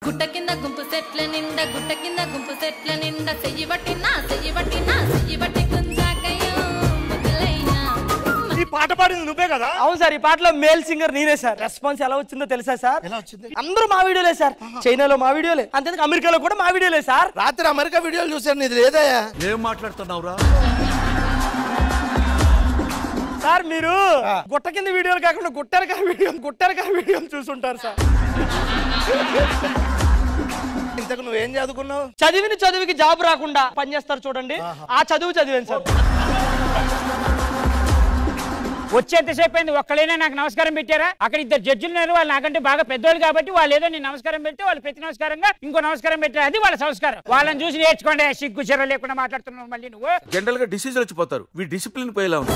గుట్ట కింద గుంపు సెట్ల నిండా గుట్ట కింద గుంపు సెట్ల నిండా చెయ్యి బట్టి కుందాకయ్యో ముద్దులయ్యా. ఈ పాట పాడింది నువ్వే కదా? అవును సార్, ఈ పాటలో మేల్ సింగర్ నేనే సార్. రెస్పాన్స్ ఎలా వచ్చిందో తెలుసా సార్? ఎలా వచ్చింది? అందరూ మా వీడియోలే సార్. చైనాలో మా వీడియోలే, అంతేందుకు అమెరికాలో కూడా మా వీడియోలే సార్. రాత్రి అమెరికా వీడియోలు చూసాను, నీది లేదయ్యా. ఏం మాట్లాడుతున్నావురా? సార్ మీరు గుట్ట కింద వీడియోలు కాకుండా గుట్టరకా వీడియోలు చూసుంటారు సార్. ఇంతకు నువ్వేం చదువుకున్నావు? చదివికి జాబ్ రాకుండా పనిచేస్తారు చూడండి, ఆ చదివాను సార్. వచ్చేంతసేపు అయింది, ఒక్కడైనా నాకు నమస్కారం పెట్టారా? అక్కడ ఇద్దరు జడ్జిలు ఉన్నారు, వాళ్ళు నాకంటే బాగా పెద్దోళ్ళు కాబట్టి వాళ్ళు ఏదో నేను నమస్కారం పెడితే వాళ్ళు ప్రతి నమస్కారంగా ఇంకో నమస్కారం పెట్టారు. అది వాళ్ళ సంస్కారం. వాళ్ళని చూసి నేర్చుకోండి. సిగ్గు చెర లేకుండా మాట్లాడుతున్నావు మళ్ళీ నువ్వు. జనరల్ గా డిసీజ్ వచ్చిపోతారు, వీ డిసిప్లిన్ పోయేలా ఉంది.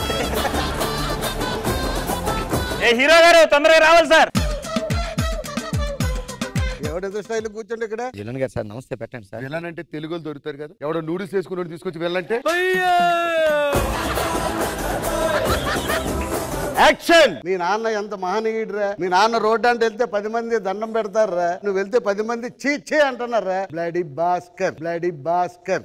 ఏ హీరో గారు తొందరగా రావాలి సార్. ఎవడెంత స్టైల్ కూర్చోండి ఇక్కడ. విలన్ గారు సార్ నమస్తే పెట్టండి సార్. విలన్ అంటే తెలుగులో దొరుకుతారు కదా, ఎవడో నూడిల్స్ వేసుకుని తీసుకొచ్చి వెళ్ళంటే యాక్షన్. మీ నాన్న ఎంత మహనీయుడురా. మీ నాన్న రోడ్డు అంటే వెళ్తే 10 మంది దండం పెడతారా, నువ్వు వెళ్తే 10 మంది చీ అంటున్నారా. బ్లడీ భాస్కర్.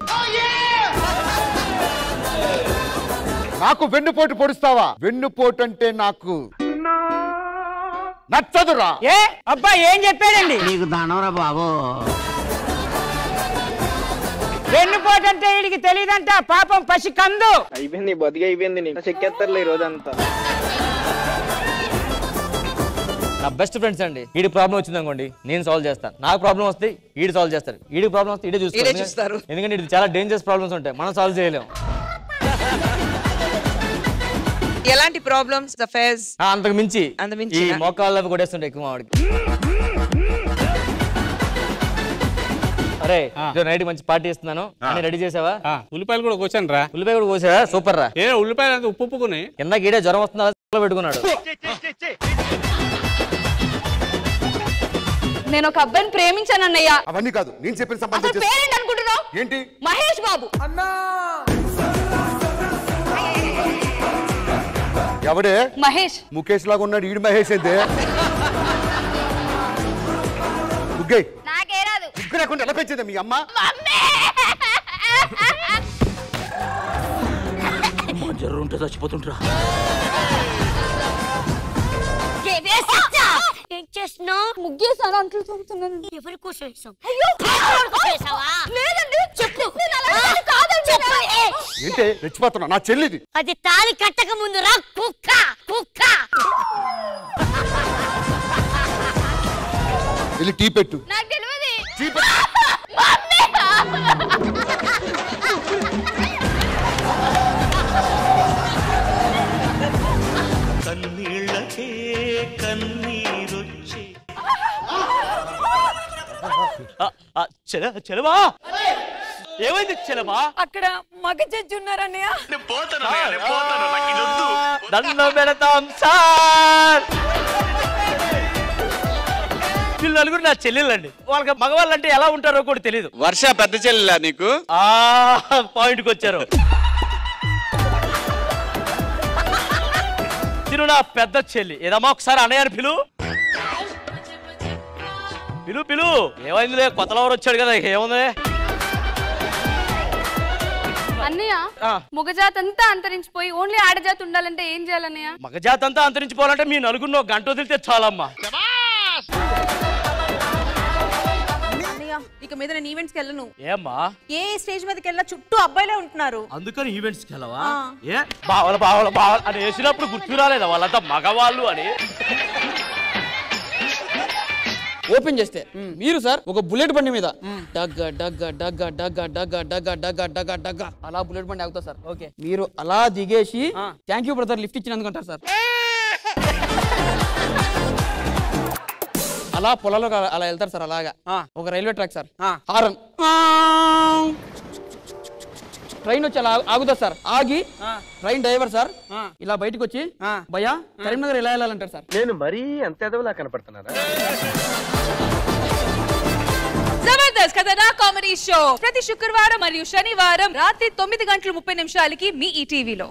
నాకు వెన్నుపోటు పొడుస్తావా? వెన్నుపోటు అంటే నాకు నచ్చదురా. ఏ అబ్బా ఏం చెప్పాడండి? నీకు దానవరా బాబు. వెన్నుపోటు అంటే వీడికి తెలియదంట, పాపం పసి కందు. అయిపోయింది, బతికి అయిపోయింది. నీకు చెక్కేస్తారులే ఈ రోజంతా. నా బెస్ట్ ఫ్రెండ్స్ అండి. వీడి ప్రాబ్లం వచ్చింది అనుకోండి, నేను సాల్వ్ చేస్తాను. నాకు ప్రాబ్లం వస్తే వీడు సాల్వ్ చేస్తారు, వీడి ప్రాబ్లం వస్తే వీడే చూస్తారు. ఎందుకంటే ఇది చాలా డేంజరస్ ప్రాబ్లమ్స్ ఉంటాయి, మనం సాల్వ్ చేయలేము. ఎలాంటి ప్రాబ్లమ్స్? అఫైర్స్ అంతకు మించి ఈ మోకాళ్ళవి కొట్టేస్తుంటాయి ఎక్కువ వాడికి. అరే నైట్ మంచి పార్టీ ఇస్తున్నాను, రెడీ చేసావా? ఉల్లిపాయలు కూడా కోసాను రా. ఉల్లిపాయ కూడా కోసావా? సూపర్ రా. ఏ ఉల్లిపాయలు ఉప్పుకుని కింద గీడే జ్వరం వస్తుందా పెట్టుకున్నాడు. నేను ఒక అబ్బాయిని ప్రేమించాను అన్నయ్య. అవన్నీ కాదు, నేను చెప్పిన సంబంధం పేరేంటి అనుకుంటున్నావు? ఏంటి? మహేష్ బాబు. ఎవడే? మహేష్. ముఖేష్ లాగా ఉన్నాడు ఈడు. మహేష్ అయితే నాకే రాదు. ముగ్గు లేకుండా ఎలా పెంచింది మీ అమ్మ? జ్వరం ఉంటే చచ్చిపోతుంటరా. ఏం చేస్తున్నావు? ముగ్గేసాను, అంట్లు తోముతున్నాను. ఎవరి కోసం వేసావు? లేదండి, చెప్పు. ఏంటి రెచ్చిపోతున్నా? నా చెల్లిది. అది తాళి కట్టక ముందు రా కుక్క. వెళ్ళి టీ పెట్టు. నాకు తెలియదు. టీ పెట్టు. కన్నీళ్ళకే కన్నీరొచ్చి చెలవా ఏమైంది చెలవా? అక్కడ మగ జడ్జి ఉన్నారన్నయ్య. దండం పెడతాం సార్. వీళ్ళు నలుగురు నా చెల్లెళ్ళండి. వాళ్ళకి మగవాళ్ళు అంటే ఎలా ఉంటారో కూడా తెలియదు. వర్ష పెద్ద చెల్లెలా నీకు? పాయింట్కి వచ్చారు. తిను నా పెద్ద చెల్లి. ఏదమ్మా ఒకసారి అన్నయ్యని పిలు. ఏమైందిలే, కొత్తలో వచ్చాడు కదా, ఏముంది? అన్నయ్య, మగజాతి అంతా అంతరించిపోయి ఓన్లీ ఆడజాతి ఉండాలంటే ఏం చేయాలన్నయ్య? మగజాతి అంతా అంతరించిపోవాలంటే మీ నలుగురిలో గంట వదిలితే చాలమ్మా. ఇక మీద నేను ఈవెంట్స్ కి వెళ్ళను. ఏమ్మా? ఏ స్టేజ్ మీదకి వెళ్ళా చుట్టూ అబ్బాయిలే ఉంటున్నారు. అందుకని ఈవెంట్స్ కి వెళ్ళవా? ఏ బావల అని వేసినప్పుడు గుర్తు రాలేదా వాళ్ళంతా మగవాళ్ళు అని? ఓపెన్ చేస్తే మీరు సార్ ఒక బుల్లెట్ బండి మీద డగ్గ డగ్గ డగ్గ డగ్గ డగ్గ డగ్గ డగ్గ డగ్గ డగ్గ అలా బుల్లెట్ బండి ఆగుతా సార్. ఓకే, మీరు అలా దిగేసి థ్యాంక్ యూ బ్రదర్ లిఫ్ట్ ఇచ్చినందుకు అంటారు సార్. అలా పొలాల్లో అలా వెళ్తారు సార్. అలాగా ఒక railway track sir. Horn train వచ్చి అలా ఆగుతా సార్. ఆగి ట్రైన్ డ్రైవర్ సార్ ఇలా బయటకు వచ్చి భయ్యా కరీంనగర్ ఎలా వెళ్ళాలంటారు సార్. నేను మరీ అంత ఎదవలా కనపడుతున్నారా? జబర్దస్త్ కథనా కామెడీ షో ప్రతి శుక్రవారం మరియు శనివారం రాత్రి 9:30 మీ ఈటీవీలో.